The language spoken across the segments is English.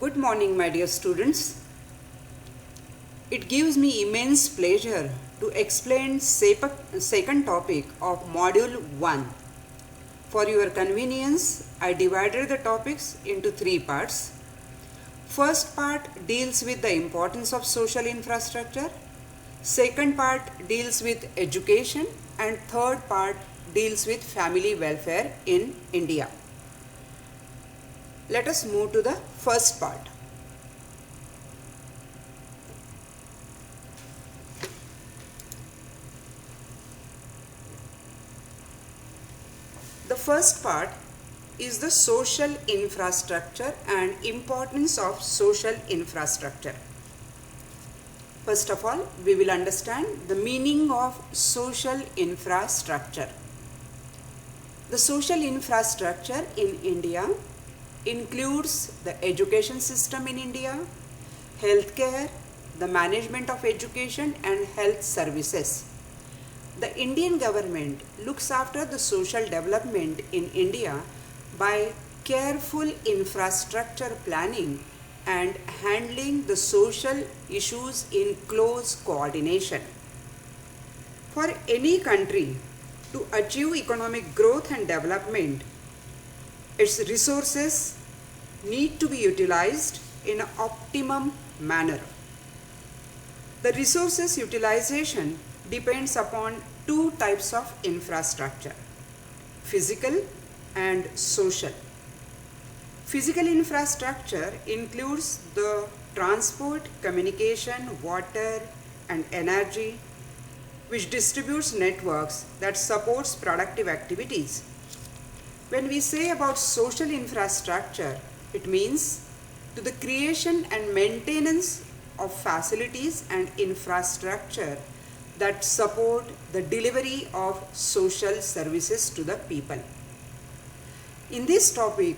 Good morning, my dear students. It gives me immense pleasure to explain second topic of Module 1. For your convenience, I divided the topics into 3 parts. First part deals with the importance of social infrastructure. Second part deals with education. And third part deals with family welfare in India. Let us move to the first part. The first part is the social infrastructure and importance of social infrastructure. First of all, we will understand the meaning of social infrastructure. The social infrastructure in India includes the education system in India, healthcare, the management of education and health services. The Indian government looks after the social development in India by careful infrastructure planning and handling the social issues in close coordination. For any country to achieve economic growth and development, its resources need to be utilized in an optimum manner. The resources utilization depends upon two types of infrastructure: physical and social. Physical infrastructure includes the transport, communication, water and energy, which distributes networks that supports productive activities. When we say about social infrastructure, it means to the creation and maintenance of facilities and infrastructure that support the delivery of social services to the people. In this topic,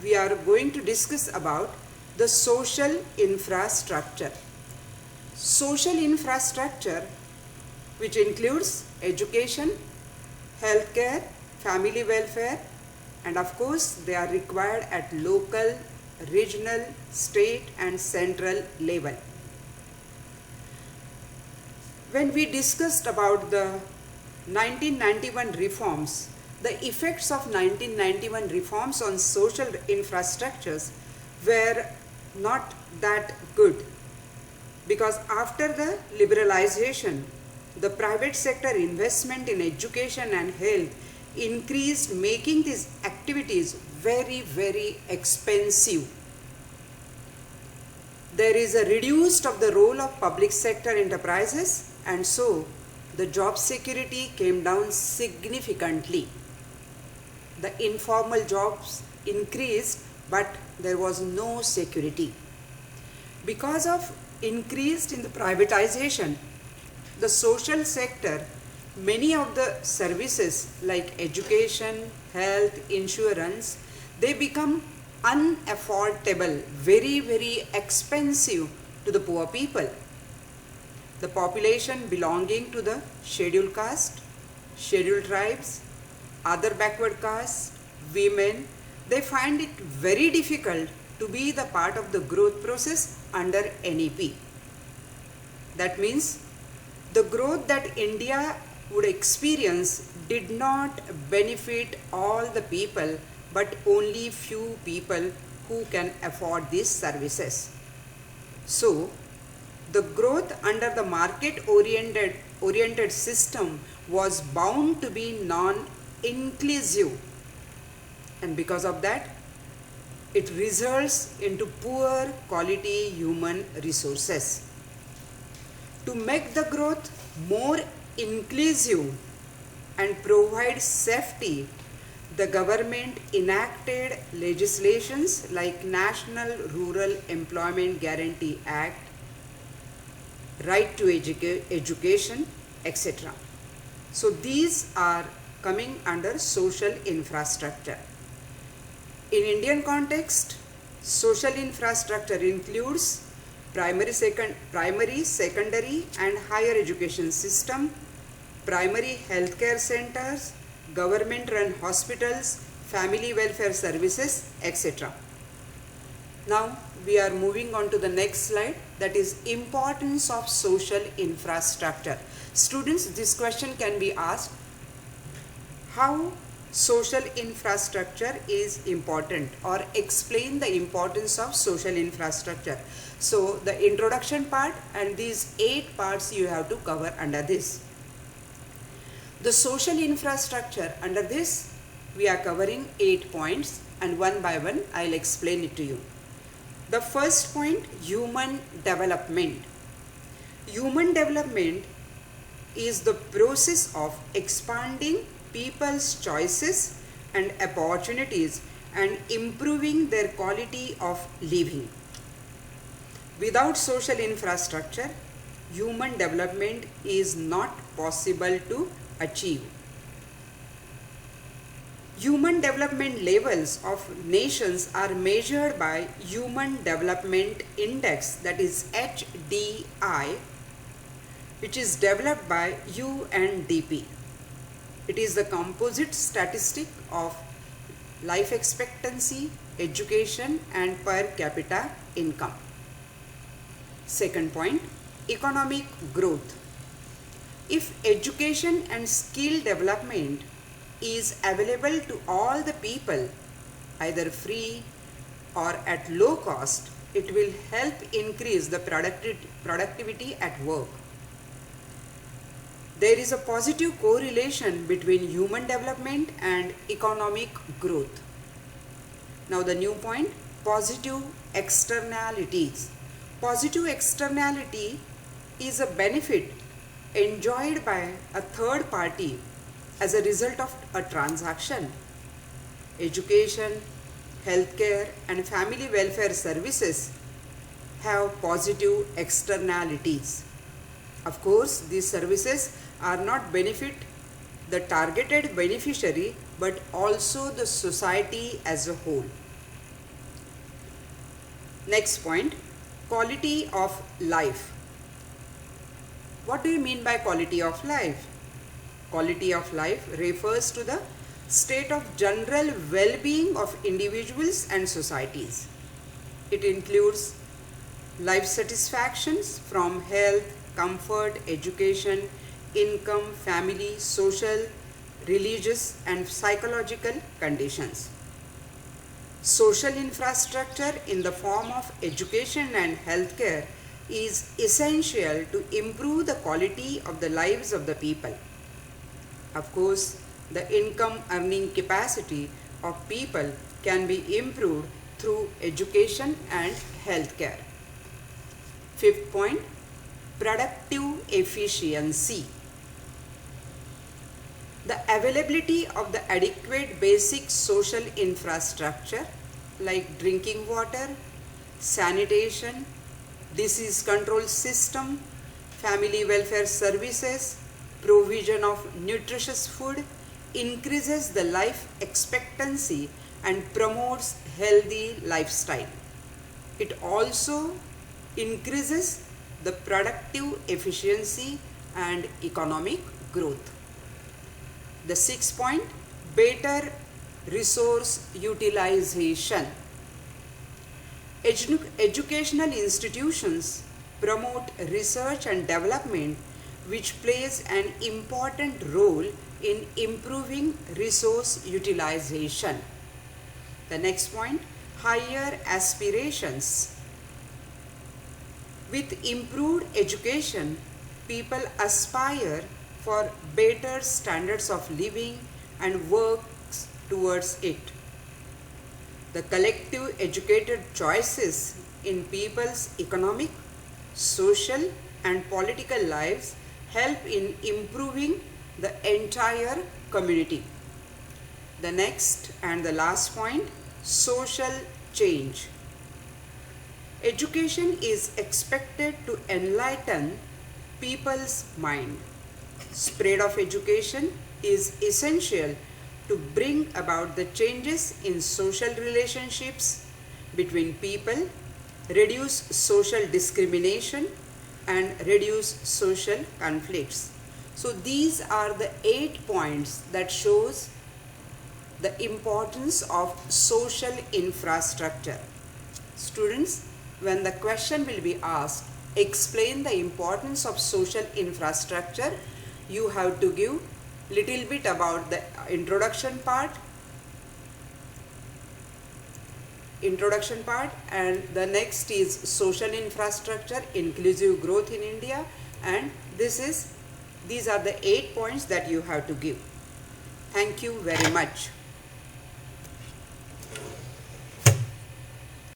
we are going to discuss about the social infrastructure. Social infrastructure, which includes education, healthcare, family welfare, and of course they are required at local, regional, state and central level. When we discussed about the 1991 reforms, the effects of 1991 reforms on social infrastructures were not that good, because after the liberalization, the private sector investment in education and health increased, making these activities very expensive. There is a reduced of the role of public sector enterprises, and so the job security came down significantly. The informal jobs increased, but there was no security. Because of increased in the privatization, the social sector, many of the services like education, health, insurance, they become unaffordable, very expensive to the poor people. The population belonging to the scheduled caste, scheduled tribes, other backward castes, women, they find it very difficult to be the part of the growth process under NEP. That means the growth that India would experience did not benefit all the people, but only few people who can afford these services. So, the growth under the market-oriented system was bound to be non-inclusive, and because of that, it results into poor quality human resources. To make the growth more inclusive and provide safety, the government enacted legislations like National Rural Employment Guarantee Act, Right to Education, etc. So these are coming under social infrastructure. In Indian context, social infrastructure includes primary, secondary and higher education system, primary healthcare centers, government run hospitals, family welfare services, etc. Now we are moving on to the next slide, that is importance of social infrastructure. Students, this question can be asked: how social infrastructure is important, or explain the importance of social infrastructure. So the introduction part and these 8 parts you have to cover under this. The social infrastructure, under this we are covering 8 points, and one by one I'll explain it to you. The first point, human development. Human development is the process of expanding people's choices and opportunities and improving their quality of living. Without social infrastructure, human development is not possible to achieve. Human development levels of nations are measured by Human Development Index, that is HDI, which is developed by UNDP. It is the composite statistic of life expectancy, education and per capita income. Second point, economic growth. If education and skill development is available to all the people, either free or at low cost, it will help increase the productivity at work. There is a positive correlation between human development and economic growth. Now the new point, positive externalities. Positive externality is a benefit enjoyed by a third party as a result of a transaction. Education, healthcare and family welfare services have positive externalities. Of course, these services are not benefit the targeted beneficiary but also the society as a whole. Next point, quality of life. What do you mean by quality of life? Quality of life refers to the state of general well-being of individuals and societies. It includes life satisfactions from health, comfort, education, income, family, social, religious and psychological conditions. Social infrastructure in the form of education and healthcare is essential to improve the quality of the lives of the people. Of course, the income earning capacity of people can be improved through education and healthcare. Fifth point, productive efficiency. The availability of the adequate basic social infrastructure like drinking water, sanitation, disease control system, family welfare services, provision of nutritious food increases the life expectancy and promotes healthy lifestyle. It also increases the productive efficiency and economic growth. The sixth point, better resource utilization. Educational institutions promote research and development which plays an important role in improving resource utilization. The next point, higher aspirations. With improved education, people aspire for better standards of living and works towards it. The collective educated choices in people's economic, social and political lives help in improving the entire community. The next and the last point, social change. Education is expected to enlighten people's mind. Spread of education is essential to bring about the changes in social relationships between people, reduce social discrimination and reduce social conflicts. So these are the 8 points that shows the importance of social infrastructure. Students, when the question will be asked, explain the importance of social infrastructure, you have to give little bit about the introduction part, and the next is social infrastructure, inclusive growth in India, and these are the 8 points that you have to give. Thank you very much.